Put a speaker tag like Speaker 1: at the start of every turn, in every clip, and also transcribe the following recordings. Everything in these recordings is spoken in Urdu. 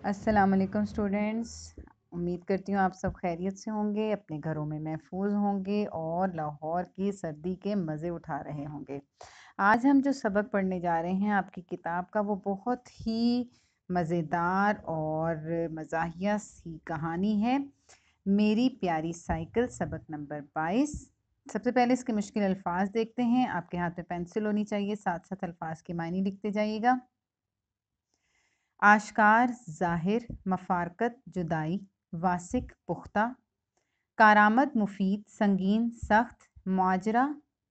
Speaker 1: السلام علیکم اسٹوڈینٹس، امید کرتی ہوں آپ سب خیریت سے ہوں گے، اپنے گھروں میں محفوظ ہوں گے اور لاہور کی سردی کے مزے اٹھا رہے ہوں گے۔ آج ہم جو سبق پڑھنے جا رہے ہیں آپ کی کتاب کا، وہ بہت ہی مزیدار اور مزاحیہ سی کہانی ہے، میری پیاری سائیکل، سبق نمبر 22۔ سب سے پہلے اس کے مشکل الفاظ دیکھتے ہیں۔ آپ کے ہاتھ میں پینسل ہونی چاہیے، ساتھ ساتھ الفاظ کے معنی لکھتے جائیے گا۔ آشکار، ظاہر، مفارقت، جدائی، واسق، پختہ، کارآمد، مفید، سنگین، سخت، ماجرا،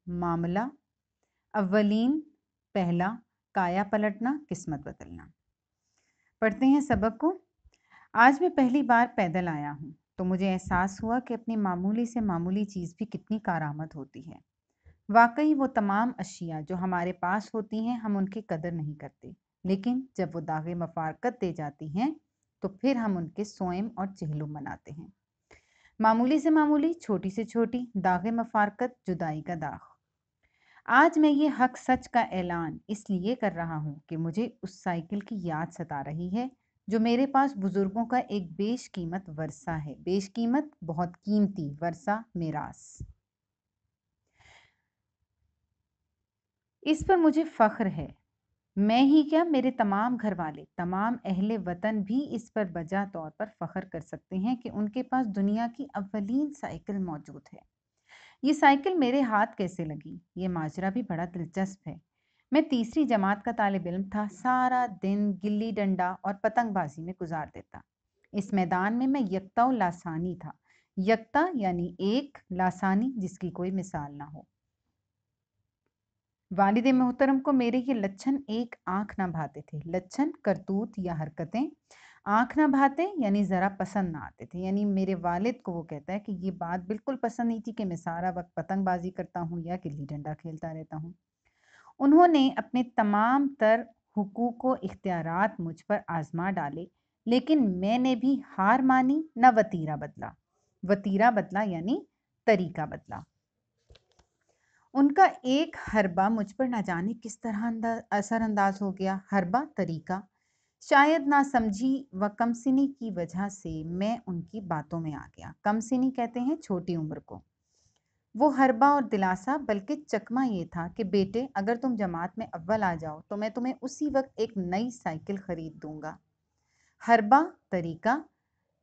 Speaker 1: معاملہ، اولین، پہلا، کایا پلٹنا، قسمت بدلنا۔ پڑھتے ہیں سبق کو۔ آج میں پہلی بار پیدل آیا ہوں تو مجھے احساس ہوا کہ اپنی معمولی سے معمولی چیز بھی کتنی کارآمد ہوتی ہے۔ واقعی وہ تمام اشیاء جو ہمارے پاس ہوتی ہیں ہم ان کی قدر نہیں کرتے، لیکن جب وہ داغ مفارقت دے جاتی ہیں تو پھر ہم ان کے صوئم اور چہلم مناتے ہیں۔ معمولی سے معمولی، چھوٹی سے چھوٹی، داغ مفارقت، جدائی کا داغ۔ آج میں یہ حق سچ کا اعلان اس لیے کر رہا ہوں کہ مجھے اس سائیکل کی یاد ستا رہی ہے جو میرے پاس بزرگوں کا ایک بیش قیمت ورثہ ہے۔ بیش قیمت، بہت قیمتی، ورثہ، میراث۔ اس پر مجھے فخر ہے۔ میں ہی کیا، میرے تمام گھر والے، تمام اہل وطن بھی اس پر بجا طور پر فخر کر سکتے ہیں کہ ان کے پاس دنیا کی اولین سائیکل موجود ہے۔ یہ سائیکل میرے ہاتھ کیسے لگی، یہ ماجرا بھی بڑا دلچسپ ہے۔ میں تیسری جماعت کا طالب علم تھا، سارا دن گلی ڈنڈا اور پتنگ بازی میں گزار دیتا۔ اس میدان میں یکتا و لاسانی تھا۔ یکتا یعنی ایک، لاسانی جس کی کوئی مثال نہ ہو۔ والد محترم کو میرے یہ لچھن ایک آنکھ نہ بھاتے تھے۔ لچھن، کرتوت یا حرکتیں۔ آنکھ نہ بھاتے یعنی ذرا پسند نہ آتے تھے، یعنی میرے والد کو وہ کہتا ہے کہ یہ بات بالکل پسند نہیں تھی کہ میں سارا وقت پتنگ بازی کرتا ہوں یا گلی ڈنڈا کھیلتا رہتا ہوں۔ انہوں نے اپنے تمام تر حقوق و اختیارات مجھ پر آزما ڈالے، لیکن میں نے بھی ہار مانی نہ وتیرہ بدلا۔ وتیرہ بدلا یعنی طریقہ بدلا۔ ان کا ایک حربہ مجھ پر نہ جانے کس طرح اثر انداز ہو گیا۔ حربہ، طریقہ۔ شاید نہ سمجھی و کم سنی کی وجہ سے میں ان کی باتوں میں آ گیا۔ کم سنی کہتے ہیں چھوٹی عمر کو۔ وہ حربہ اور دلاسا بلکہ چکمہ یہ تھا کہ بیٹے اگر تم جماعت میں اول آ جاؤ تو میں تمہیں اسی وقت ایک نئی سائیکل خرید دوں گا۔ حربہ، طریقہ،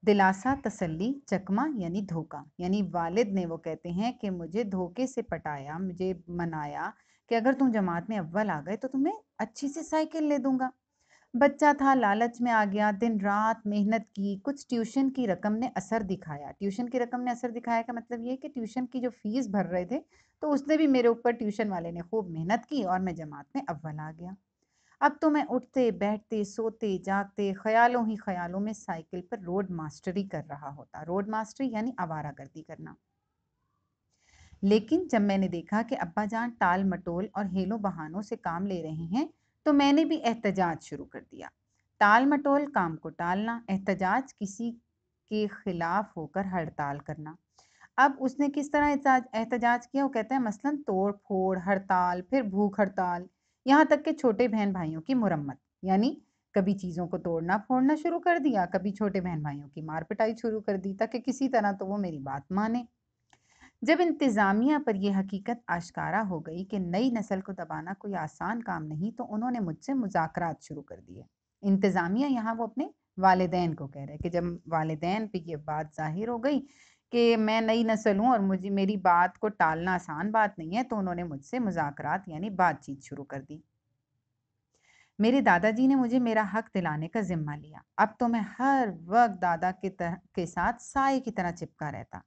Speaker 1: دلاسا، تسلی، چکمہ یعنی دھوکہ، یعنی والد نے وہ کہتے ہیں کہ مجھے دھوکے سے پٹایا، مجھے منایا کہ اگر تم جماعت میں اول آ گئے تو تمہیں اچھی سی سائیکل لے دوں گا۔ بچہ تھا، لالچ میں آ گیا، دن رات محنت کی، کچھ ٹیوشن کی رقم نے اثر دکھایا۔ ٹیوشن کی رقم نے اثر دکھایا کا مطلب یہ کہ ٹیوشن کی جو فیس بھر رہے تھے تو اس نے بھی میرے اوپر، ٹیوشن والے نے خوب محنت کی اور میں جماعت میں اول آ گیا۔ اب تو میں اٹھتے بیٹھتے سوتے جاگتے خیالوں ہی خیالوں میں سائیکل پر روڈ ماسٹری کر رہا ہوتا۔ روڈ ماسٹری یعنی آوارہ گردی کرنا۔ لیکن جب میں نے دیکھا کہ ابا جان ٹال مٹول اور ہیلوں بہانوں سے کام لے رہے ہیں تو میں نے بھی احتجاج شروع کر دیا۔ ٹال مٹول، کام کو ٹالنا، احتجاج، کسی کے خلاف ہو کر ہڑتال کرنا۔ اب اس نے کس طرح احتجاج کیا، وہ کہتے ہیں مثلاً توڑ پھوڑ، ہڑتال، پھر بھوک ہڑتال، یہاں تک کہ چھوٹے بہن بھائیوں کی مرمت، یعنی کبھی چیزوں کو توڑنا پھوڑنا شروع کر دیا، کبھی چھوٹے بہن بھائیوں کی مار پٹائی شروع کر دی، تاکہ کسی طرح تو وہ میری بات مانے۔ جب انتظامیہ پر یہ حقیقت آشکارا ہو گئی کہ نئی نسل کو دبانا کوئی آسان کام نہیں تو انہوں نے مجھ سے مذاکرات شروع کر دیے۔ انتظامیہ یہاں وہ اپنے والدین کو کہہ رہے کہ جب والدین پہ یہ بات ظاہر ہو گئی کہ میں نئی نسل ہوں اور مجھے میری بات کو ٹالنا آسان بات نہیں ہے، تو انہوں نے مجھ سے مذاکرات یعنی بات چیت شروع کر دی۔ میرے دادا جی نے مجھے میرا حق دلانے کا ذمہ لیا۔ اب تو میں ہر وقت دادا کے ساتھ سائے کی طرح چپکا رہتا۔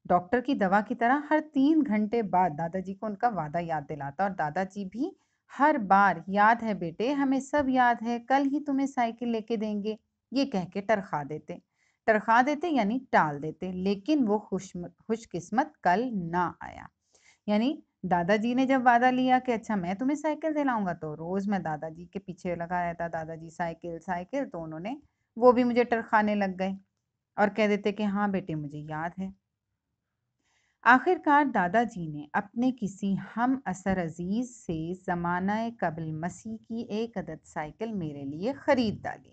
Speaker 1: ڈاکٹر کی دوا کی طرح ہر 3 گھنٹے بعد دادا جی کو ان کا وعدہ یاد دلاتا، اور دادا جی بھی ہر بار یاد ہے بیٹے، ہمیں سب یاد ہے، کل ہی تمہیں سائیکل لے کے دیں گے، یہ کہہ کے ٹرخا دیتے۔ ٹرخا دیتے یعنی ٹال دیتے، لیکن وہ خوش قسمت کل نہ آیا۔ یعنی دادا جی نے جب وعدہ لیا کہ اچھا میں تمہیں سائیکل دلاؤں گا تو روز میں دادا جی کے پیچھے لگا رہتا، دادا جی سائیکل سائیکل، تو انہوں نے وہ بھی مجھے ٹرخانے لگ گئے اور کہہ دیتے کہ ہاں بیٹے مجھے یاد ہے۔ آخر کار دادا جی نے اپنے کسی ہم اثر عزیز سے زمانہ قبل مسیح کی ایک عدد سائیکل میرے لیے خرید ڈالی۔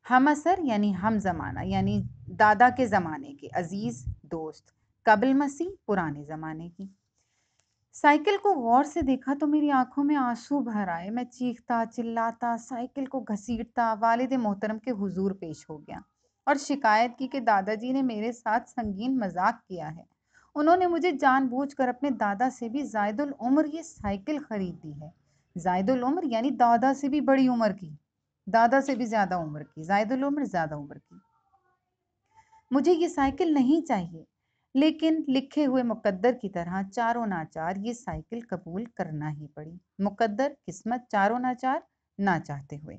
Speaker 1: ہم اثر یعنی ہم زمانہ یعنی دادا کے زمانے کے، عزیز دوست، قبل مسیح پرانے زمانے کی۔ سائیکل کو غور سے دیکھا تو میری آنکھوں میں آنسو بھر آئے۔ میں چیختا چلاتا سائیکل کو گھسیٹتا والد محترم کے حضور پیش ہو گیا اور شکایت کی کہ دادا جی نے میرے ساتھ سنگین مذاق کیا ہے۔ انہوں نے مجھے جان بوجھ کر اپنے دادا سے بھی زائد العمر یہ سائیکل خرید دی ہے۔ زائد العمر یعنی دادا سے بھی بڑی عمر کی، دادا سے بھی زیادہ عمر کی، زائد العمر زیادہ عمر کی۔ مجھے یہ سائیکل نہیں چاہیے، لیکن لکھے ہوئے مقدر کی طرح چاروں ناچار یہ سائیکل قبول کرنا ہی پڑی۔ مقدر، قسمت، چاروں ناچار نہ چاہتے ہوئے،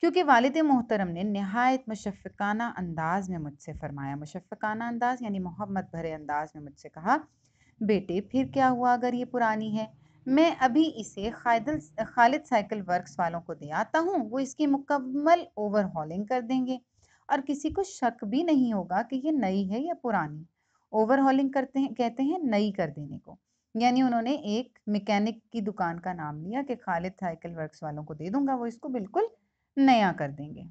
Speaker 1: کیونکہ والد محترم نے نہایت مشفقانہ انداز میں مجھ سے فرمایا، مشفقانہ انداز یعنی محبت بھرے انداز میں مجھ سے کہا، بیٹے پھر کیا ہوا اگر یہ پرانی ہے؟ میں ابھی اسے خالد سائیکل ورکس والوں کو دے آتا ہوں، وہ اس کی مکمل اوور ہالنگ کر دیں گے اور کسی کو شک بھی نہیں ہوگا کہ یہ نئی ہے یا پرانی۔ اوور ہالنگ کرتے ہیں، کہتے ہیں نئی کر دینے کو، یعنی انہوں نے ایک میکینک کی دکان کا نام لیا کہ خالد سائیکل ورکس والوں کو دے دوں گا، وہ اس کو بالکل نیا کر دیں گے۔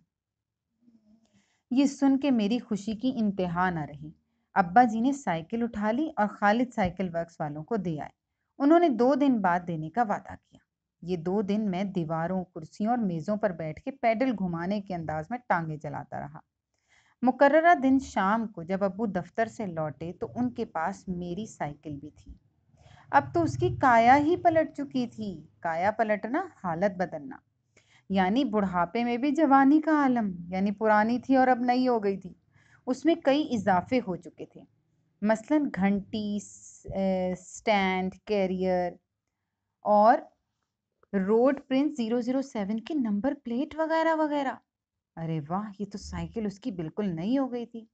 Speaker 1: یہ سن کے میری خوشی کی انتہا نہ رہی۔ ابا جی نے سائیکل اٹھا لی اور خالد سائیکل ورکس والوں کو دے آئے۔ انہوں نے 2 دن بعد دینے کا وعدہ کیا۔ یہ 2 دن میں دیواروں، کرسیوں اور میزوں پر بیٹھ کے پیڈل گھمانے کے انداز میں ٹانگیں چلاتا رہا۔ مقررہ دن شام کو جب ابو دفتر سے لوٹے تو ان کے پاس میری سائیکل بھی تھی۔ اب تو اس کی کایا ہی پلٹ چکی تھی۔ کایا پلٹنا، حالت بدلنا، یعنی بڑھاپے میں بھی جوانی کا عالم، یعنی پرانی تھی اور اب نئی ہو گئی تھی۔ اس میں کئی اضافے ہو چکے تھے، مثلاً گھنٹی، سٹینڈ، کیریئر اور روڈ پرنٹ 007 کی نمبر پلیٹ وغیرہ وغیرہ۔ ارے واہ، یہ تو سائیکل اس کی بالکل نئی ہو گئی تھی۔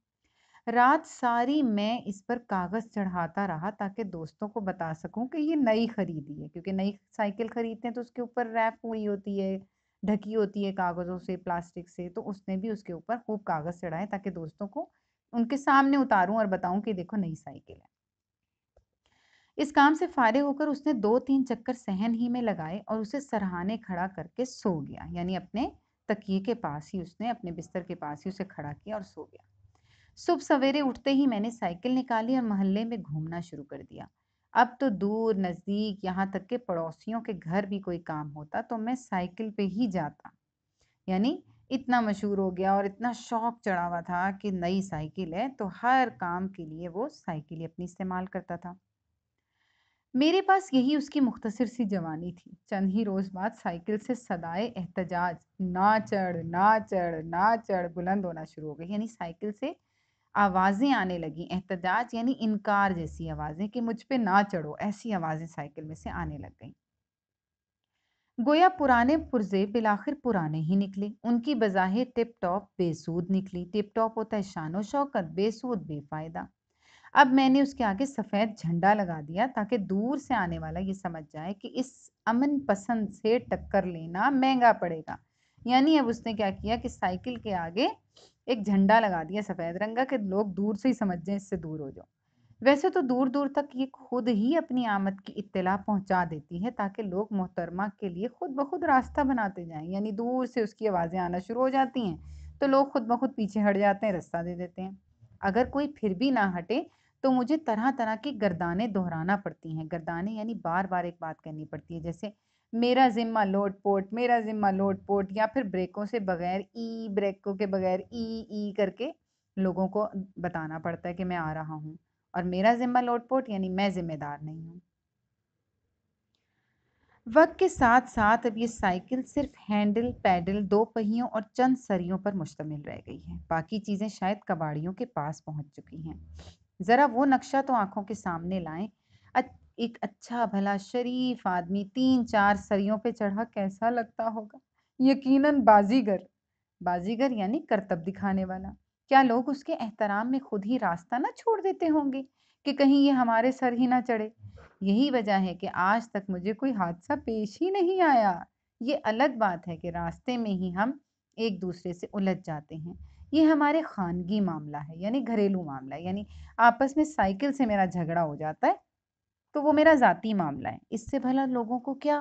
Speaker 1: رات ساری میں اس پر کاغذ چڑھاتا رہا تاکہ دوستوں کو بتا سکوں کہ یہ نئی خریدی ہے، کیونکہ نئی سائیکل خریدتے ہیں تو اس کے اوپر ریپ ہوئی ہوتی ہے، ڈھکی ہوتی ہے کاغذوں سے، پلاسٹک سے، تو اس نے بھی اس کے اوپر خوب کاغذ چڑھائے تاکہ دوستوں کو ان کے سامنے اتاروں اور بتاؤں کہ دیکھو نئی سائیکل ہے۔ اس کام سے فارغ ہو کر اس نے 2-3 چکر صحن ہی میں لگائے اور اسے سرہانے کھڑا کر کے سو گیا، یعنی اپنے تکیے کے پاس ہی اس نے اپنے بستر کے پاس ہی اسے کھڑا کیا اور سو گیا۔ صبح سویرے اٹھتے ہی میں نے سائیکل نکالی اور محلے میں گھومنا شروع کر دیا۔ اب تو دور نزدیک یہاں تک کہ پڑوسیوں کے گھر بھی کوئی کام ہوتا تو میں سائیکل پہ ہی جاتا، یعنی اتنا مشہور ہو گیا اور اتنا شوق چڑھا ہوا تھا کہ نئی سائیکل ہے تو ہر کام کے لیے وہ سائیکل ہی اپنی استعمال کرتا تھا۔ میرے پاس یہی اس کی مختصر سی جوانی تھی۔ چند ہی روز بعد سائیکل سے صدائے احتجاج، نہ چڑھ نہ چڑھ نہ چڑھ بلند ہونا شروع ہو گئی، یعنی سائیکل سے آوازیں آنے لگیں۔ احتجاج یعنی انکار جیسی آوازیں کہ مجھ پہ نہ چڑھو، ایسی آوازیں سائیکل میں سے آنے لگ گئیں۔ گویا پرانے پرزے بالآخر پرانے ہی نکلے۔ ان کی بظاہر ٹپ ٹاپ بے سود نکلی۔ ٹپ ٹاپ ہوتا ہے شان و شوکت، بے سود بے فائدہ۔ اب میں نے اس کے آگے سفید جھنڈا لگا دیا تاکہ دور سے آنے والا یہ سمجھ جائے کہ اس امن پسند سے ٹکر لینا مہنگا پڑے گا۔ یعنی اب اس نے کیا کیا کہ سائیکل کے آگے ایک جھنڈا لگا دیا سفید رنگ کا کہ لوگ دور سے ہی سمجھ جائیں اس سے دور ہو جاؤ۔ ویسے تو دور دور تک یہ خود ہی اپنی آمد کی اطلاع پہنچا دیتی ہے تاکہ لوگ محترمہ کے لیے خود بخود راستہ بناتے جائیں، یعنی دور سے اس کی آوازیں آنا شروع ہو جاتی ہیں تو لوگ خود بخود پیچھے ہٹ جاتے ہیں، راستہ دے دیتے ہیں۔ اگر کوئی پھر بھی نہ ہٹے تو مجھے طرح طرح کی گردانیں دہرانا پڑتی ہیں۔ گردانیں یعنی بار بار ایک بات کرنی پڑتی ہے، جیسے میرا ذمہ لوٹ پوٹ، میرا ذمہ لوٹ پوٹ، یا پھر بریکوں سے بغیر بریکوں کے بغیر ای کر کے لوگوں کو بتانا پڑتا ہے کہ میں آ رہا ہوں، اور میرا ذمہ لوٹ پوٹ یعنی میں ذمہ دار نہیں ہوں۔ وقت کے ساتھ ساتھ اب یہ سائیکل صرف ہینڈل، پیڈل، 2 پہیوں اور چند سریوں پر مشتمل رہ گئی ہے۔ باقی چیزیں شاید کباڑیوں کے پاس پہنچ چکی ہیں۔ ذرا وہ نقشہ تو آنکھوں کے سامنے لائیں۔ ایک اچھا بھلا شریف آدمی 3-4 سریوں پہ چڑھا کیسا لگتا ہوگا؟ یقیناً بازیگر۔ بازیگر یعنی کرتب دکھانے والا۔ کیا لوگ اس کے احترام میں خود ہی راستہ نہ چھوڑ دیتے ہوں گے کہ کہیں یہ ہمارے سر ہی نہ چڑھے؟ یہی وجہ ہے کہ آج تک مجھے کوئی حادثہ پیش ہی نہیں آیا۔ یہ الگ بات ہے کہ راستے میں ہی ہم ایک دوسرے سے الجھ جاتے ہیں۔ یہ ہمارے خانگی معاملہ ہے، یعنی گھریلو معاملہ ہے، یعنی آپس میں سائیکل سے میرا جھگڑا ہو جاتا ہے تو وہ میرا ذاتی معاملہ ہے، اس سے بھلا لوگوں کو کیا؟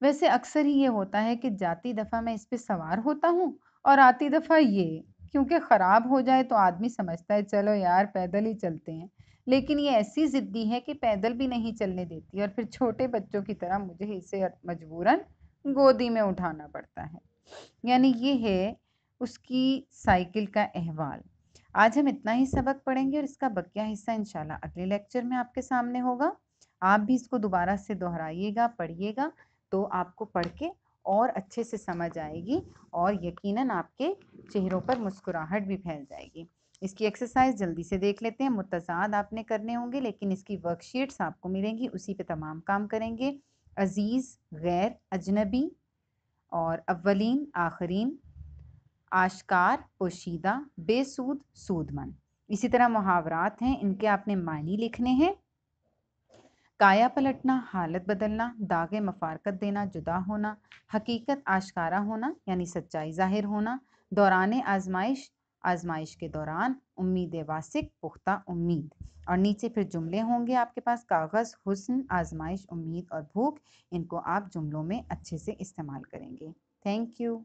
Speaker 1: ویسے اکثر ہی یہ ہوتا ہے کہ جاتی دفعہ میں اس پہ سوار ہوتا ہوں اور آتی دفعہ یہ، کیونکہ خراب ہو جائے تو آدمی سمجھتا ہے چلو یار پیدل ہی چلتے ہیں، لیکن یہ ایسی ضدی ہے کہ پیدل بھی نہیں چلنے دیتی اور پھر چھوٹے بچوں کی طرح مجھے اسے مجبوراً گودی میں اٹھانا پڑتا ہے۔ یعنی یہ ہے اس کی سائیکل کا احوال۔ آج ہم اتنا ہی سبق پڑھیں گے اور اس کا بقیہ حصہ انشاءاللہ اگلے لیکچر میں آپ کے سامنے ہوگا۔ آپ بھی اس کو دوبارہ سے دہرائیے گا، پڑھیے گا، تو آپ کو پڑھ کے اور اچھے سے سمجھ آئے گی اور یقیناً آپ کے چہروں پر مسکراہٹ بھی پھیل جائے گی۔ اس کی ایکسرسائز جلدی سے دیکھ لیتے ہیں۔ متضاد آپ نے کرنے ہوں گے لیکن اس کی ورک شیٹس آپ کو ملیں گی، اسی پہ تمام کام کریں گے۔ عزیز، غیر، اجنبی اور اولین، آخرین، آشکار، پوشیدہ، بے سود، سود مند۔ اسی طرح محاورات ہیں، ان کے آپ نے معنی لکھنے ہیں۔ کایا پلٹنا، حالت بدلنا، داغ مفارقت دینا، جدا ہونا، حقیقت آشکارا ہونا یعنی سچائی ظاہر ہونا، دوران آزمائش، آزمائش کے دوران، امید واسق، پختہ امید۔ اور نیچے پھر جملے ہوں گے آپ کے پاس، کاغذ، حسن، آزمائش، امید اور بھوک۔ ان کو آپ جملوں میں اچھے سے استعمال کریں گے۔ Thank you.